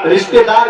رشتہ دار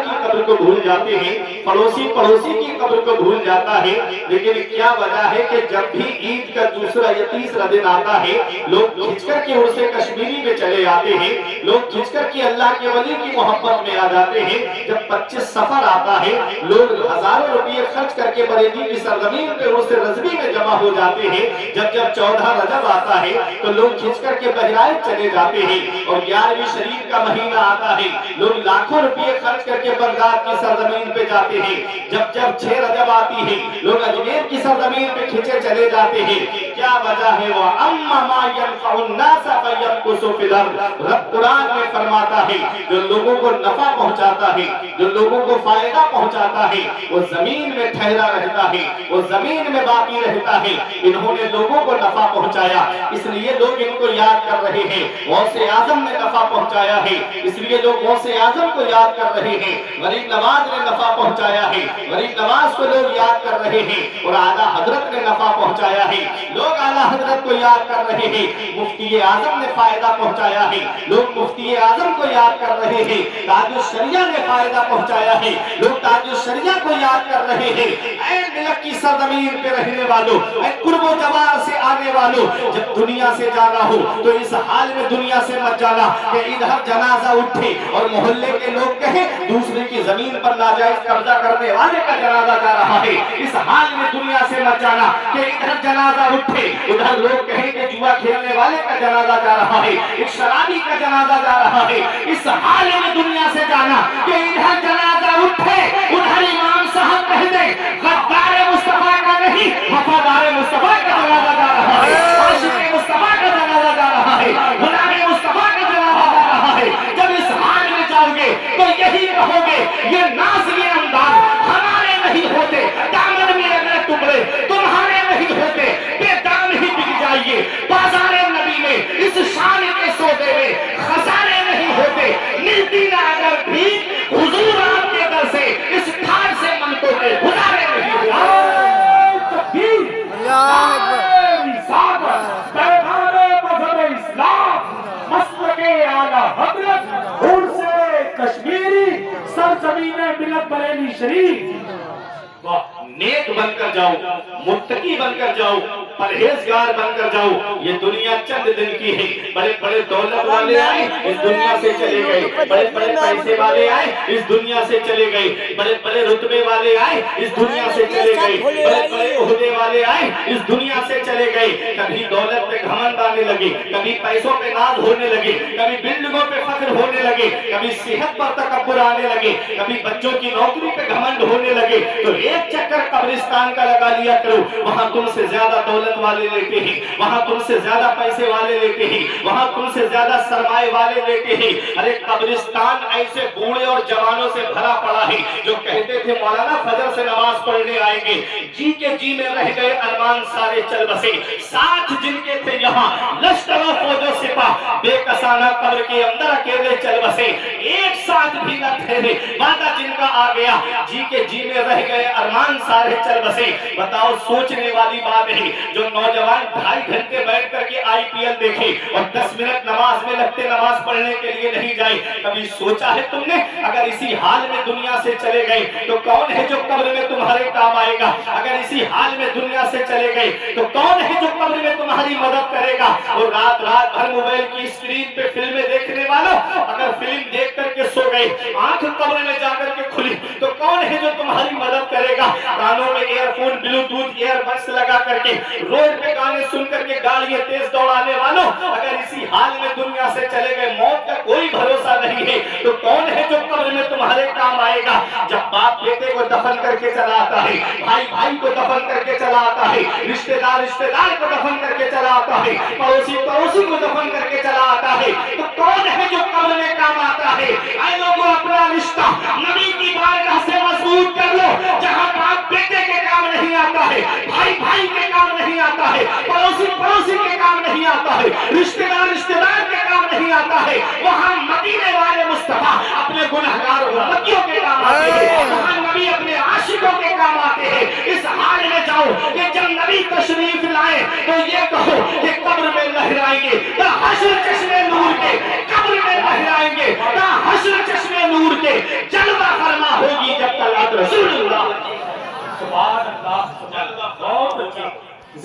کی قبر کو بھول جاتے ہیں، پڑوسی کی قبر کو بھول جاتا ہے، لیکن کیا وجہ ہے کہ جب بھی عید کا دوسرا یا تیسرا دن آتا ہے لوگ کھنچ کر کے عرس کشمیری میں چلے آتے ہیں، لوگ کھنچ کر کے اللہ کے ولی کی محبت میں آ جاتے ہیں۔ جب 25 سفر آتا ہے لوگ ہزاروں روپے خرچ کر کے بریلی کی سرزمین پہ عرس رضوی میں جمع ہو جاتے ہیں۔ جب 14 رجب آتا ہے تو لوگ کھنچ کر کے بہرائچ چلے جاتے ہیں، اور 11ویں شریف کا مہینہ آتا ہے لوگ لاکھوں روپے خرچ کر کے بغداد کی سرزمین پہ جاتے ہیں۔ جب 6 رجب آتی ہے لوگ اجمیر کی سرزمین پہ کھنچے چلے جاتے ہیں۔ کیا وجہ ہے؟ وہ اما ما ينفع الناس فيمكث في الارض۔ رب قرآن میں فرماتا ہے جو لوگوں کو نفع پہنچاتا ہے، جو لوگوں کو فائدہ پہنچاتا ہے، وہ زمین میں ٹھہرا رہتا ہے، وہ زمین میں باقی رہتا ہے۔ انہوں نے لوگوں کو نفع پہنچایا، اس لیے لوگ ان کو یاد کر رہے ہیں۔ غوث اعظم نے نفع پہنچایا ہے، اس لیے لوگ غوث اعظم کو یاد کر رہے ہیں۔ غریب نواز نے نفع پہنچایا ہے، غریب نواز کو لوگ یاد کر رہے ہیں۔ اور اعلیٰ حضرت نے نفع پہنچایا ہے، لوگ اعلیٰ حضرت کو یاد کر رہے ہیں۔ مفتی اعظم نے فائدہ پہنچایا ہے، لوگ مفتی اعظم کو یاد کر رہے ہیں۔ تاج الشریعہ نے فائدہ پہنچایا ہے، لوگ تاج الشریعہ کو یاد کر رہے ہیں۔ اے ملک کی سرزمین پہ رہنے والوں، اے قرب و جوار سے آنے والوں، جب دنیا سے جانا ہو تو اس حال میں دنیا سے مت جانا کہ ادھر جنازہ اٹھے اور محلے کے لوگ کہیں دوسرے کی زمین پر ناجائز قبضہ کرنے والے کا جنازہ جا رہا ہے۔ اس حال میں دنیا سے مت جانا کہ ادھر جنازہ اٹھے ادھر لوگ کہیں کہ جوا کھیلنے والے کا جنازہ جا رہا ہے، ایک شرابی کا جنازہ جا رہا ہے۔ اس حال میں دنیا سے جانا کہ ادھر جنازہ اٹھے ادھر امام صاحب کہہ دیں غدار مصطفیٰ کا نہیں وفادار مصطفیٰ کا جنازہ جا رہا ہے، عاشق مصطفیٰ کا جنازہ جا رہا ہے، غلام مصطفیٰ کا جنازہ جا رہا ہے۔ جب اس حال میں جاؤ گے تو یہی کہو گے یہ ناز یہ انداز ہمارے نہیں ہوتے، دامن میں اگر ٹکڑے تمہارے نہیں ہوتے، بے دام ہی بک جائیے۔ بازار نبی میں اس شان کے سودے میں خسارے نہیں ہوتے، ملتی نہ اگر بھی حضور آپ کے در سے اس تھار سے منتوں کے گزارے نہیں ہوتے۔ کشمیری سرزمین ملت بریلی شریف نیک بن کر جاؤ، متقی بن کر جاؤ، پرہیزگار بن کر جاؤ۔ یہ دنیا چند دن کی ہے۔ بڑے بڑے دولت والے آئے اس دنیا سے چلے گئے، بڑے بڑے پیسے والے آئے اس دنیا سے چلے گئے، بڑے بڑے رتبے والے آئے اس دنیا سے چلے گئے، بڑے بڑے عہدے والے آئے اس دنیا سے چلے گئے۔ کبھی دولت پہ گھمنڈ آنے لگے، کبھی پیسوں پہ ناز ہونے لگے، کبھی بلڈنگوں پہ فخر ہونے لگے، کبھی صحت پر تکبر آنے لگے، کبھی بچوں کی نوکری پہ گھمنڈ ہونے لگے۔ تو ایک چکر قبرستان کا لگا لیا کرو، وہاں تم سے زیادہ دولت والے لیتے ہیں، وہاں تم سے زیادہ پیسے والے لیتے ہیں، وہاں تم سے زیادہ سرمائے والے لیتے ہیں۔ ارے قبرستان ایسے بوڑھے اور جوانوں سے بھرا پڑا ہے جو کہتے تھے مولانا فجر سے نماز پڑھنے آئیں گے، جی کے جی میں رہ گئے ارمان سارے چل بسے۔ ساتھ جن کے تھے یہاں لشکر و فوج و سپاہ بے کسانہ قبر کے اندر اکیلے چل بسے، ایک ساتھ بھی نہ ٹھہرے، وعدہ جن کا آ گیا جی کے جی میں رہ گئے ارمان سارے چل بسے۔ بتاؤ سوچنے والی بات ہے جو نوجوان 2.5 گھنٹے بیٹھ کر کے آئی پی ایل دیکھے اور 10 منٹ نماز میں لگتے نماز پڑھنے کے لیے نہیں جائے، کبھی سوچا ہے تم نے اگر اسی حال میں دنیا سے چلے گئے تو کون ہے جو قبر میں تمہارے کام آئے گا؟ اگر اسی حال میں دنیا سے چلے گئے تو کون ہے جو قبر میں تمہاری مدد کرے گا؟ اور رات بھر موبائل کی اسکرین پہ فلمیں دیکھنے والوں اگر فلم دیکھ کر کے سو گئے، آنکھ قبر میں جا کر کے کھلی تو کون ہے جو تمہاری مدد کرے گا؟ کانوں میں earphone Bluetooth earbuds لگا کر کے روڈ پہ گانے سن کر کے گاڑیاں تیز دوڑانے والوں اگر اسی حال میں دنیا سے چلے گئے، موت کا کوئی بھروسہ نہیں ہے، تو کون ہے جو قبر میں تمہارے کام آئے گا؟ جب باپ بیٹے کو دفن کر کے چلا آتا ہے، بھائی بھائی کو دفن کر کے چلا آتا ہے، رشتہ دار کو دفن کر کے چلا آتا ہے، پڑوسی کو دفن کر کے چلا آتا ہے، تو کون ہے جو قبر میں کام آتا ہے؟ اے لوگوں اپنا رشتہ نبی کی بارگاہ سے مضبوط کر لو، جہاں باپ بیٹے کے کام نہیں آتا ہے، بھائی بھائی کے کام نہیں آتا ہے، پڑوسی کے کام نہیں آتا ہے، رشتہ دار کے کام نہیں آتا ہے، وہاں مدینے والے مصطفیٰ اپنے گنہگار امتیوں کے کام آتے ہیں، وہاں نبی اپنے عاشقوں کے کام آتے ہیں۔ اس حال میں جاؤ کہ جب نبی تشریف لائے تو یہ کہو کہ قبر میں لہرائیں گے تا حشر چشمے نور کے، قبر میں لہرائیں گے تا حشر چشمے نور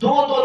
2-2,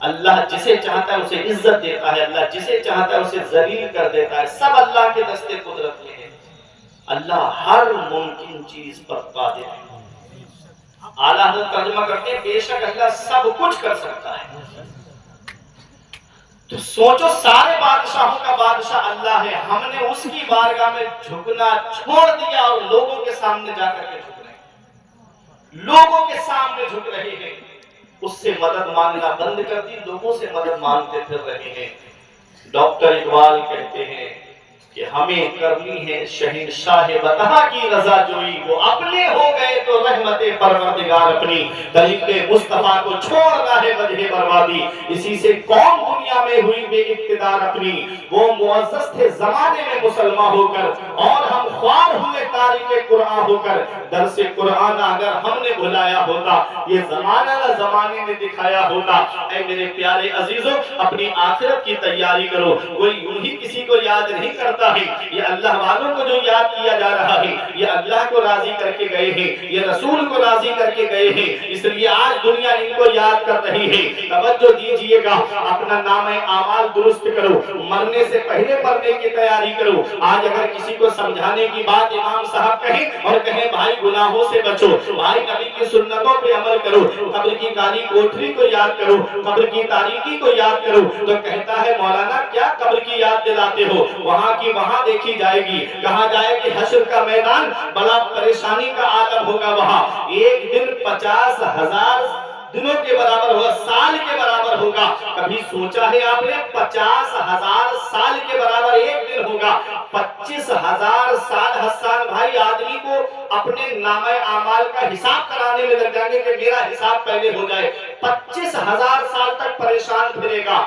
اللہ جسے چاہتا ہے اسے عزت دیتا ہے، اللہ جسے چاہتا ہے اسے ذلیل کر دیتا ہے، سب اللہ کے دستے قدرت میں ہے۔ اللہ ہر ممکن چیز پر قادر ہے۔ اعلیٰ حضرت ترجمہ کرتے ہیں بے شک اللہ سب کچھ کر سکتا ہے۔ تو سوچو سارے بادشاہوں کا بادشاہ اللہ ہے، ہم نے اس کی بارگاہ میں جھکنا چھوڑ دیا اور لوگوں کے سامنے جا کر کے جھک رہے ہیں، لوگوں کے سامنے جھک رہے ہیں، اس سے مدد مانگنا بند کر دی، لوگوں سے مدد مانگتے پھر رہے ہیں۔ ڈاکٹر اقبال کہتے ہیں کہ ہمیں کرنی ہے شہنشاہ بطحا کی رضا جوئی، وہ اپنے ہو گئے تو رحمت پروردگار اپنی، طریق مصطفیٰ کو چھوڑنا ہے وجہ بربادی، اسی سے قوم دنیا میں ہوئی بے اقتدار اپنی، وہ معزز تھے زمانے میں مسلمان ہو کر اور ہم خوار ہوئے تاریخ قرآن ہو کر، درس قرآن اگر ہم نے بھلایا ہوتا یہ زمانہ نہ زمانے نے دکھایا ہوتا۔ اے میرے پیارے عزیزوں، اپنی آخرت کی تیاری کرو، کوئی یوں ہی کسی کو یاد نہیں کرتا ہے، یہ اللہ والوں کو جو یاد کیا جا رہا ہے یہ اللہ کو راضی کر کے گئے ہیں، یہ رسول کو راضی کر کے گئے ہیں، اس لیے آج دنیا ان کو یاد کر رہی ہے۔ توجہ دیجئے گا، اپنا نام اعمال درست کرو، مرنے سے پہلے مرنے کی تیاری کرو۔ آج اگر کسی کو سمجھانے کی بات امام صاحب کہیں اور کہیں بھائی گناہوں سے بچو، بھائی نبی کی سنتوں پہ عمل کرو، قبر کی کالی کوٹری کو یاد کرو، قبر کی تاریکی کو یاد کرو، تو کہتا ہے مولانا کیا قبر کی یاد دلاتے ہو، وہاں کی وہاں دیکھی جائے گی، کہا جائے کہ حشر کا میدان بڑا پریشانی کا عالم ہوگا، وہاں ایک دن 50,000 دنوں کے برابر ہوگا، سال کے برابر ہوگا۔ کبھی سوچا ہے آپ نے 50,000 سال کے برابر ایک دن ہوگا؟ 25,000 سال حسان بھائی آدمی کو اپنے نامہ اعمال کا حساب کرانے میں لگ جائیں گے کہ میرا حساب پہلے ہو جائے، 25,000 سال تک پریشان پھرے گا۔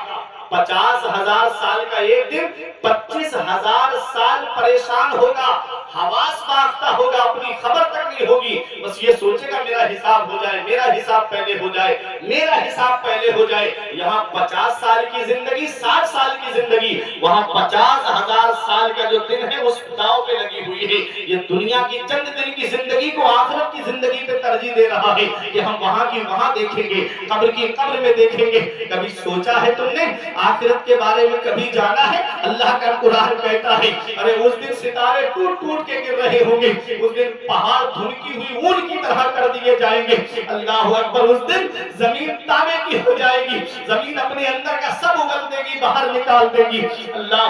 50,000 سال کا ایک دن، 25,000 سال پریشان ہوگا، حواس باختہ ہوگا، اپنی خبر تک نہیں ہوگی، بس یہ سوچے گا میرا حساب ہو جائے، میرا حساب پہلے ہو جائے، میرا حساب پہلے ہو جائے۔ یہاں 50 سال کی زندگی، 60 سال کی زندگی، وہاں 50,000 سال کا جو دن ہے اس داؤ پہ لگی ہوئی ہے۔ یہ دنیا کی چند دن کی زندگی کو آخرت کی زندگی پہ ترجیح دے رہا ہے کہ ہم وہاں کی وہاں دیکھیں گے، قبر کی قبر میں دیکھیں گے۔ کبھی سوچا ہے تم نے آخرت کے بارے میں کبھی جانا ہے؟ اللہ کا قرآن کہتا ہے ارے اس دن ستارے ٹوٹ ٹوٹ کے گر رہے ہوں گے، اس دن پہاڑ دھنکی ہوئی اون کی طرح کر دیے جائیں گے، اللہ اکبر، اس دن زمین تانبے کی ہو جائے گی، زمین اپنے اندر کا سب اگل دے گی، باہر نکال دے گی، اللہ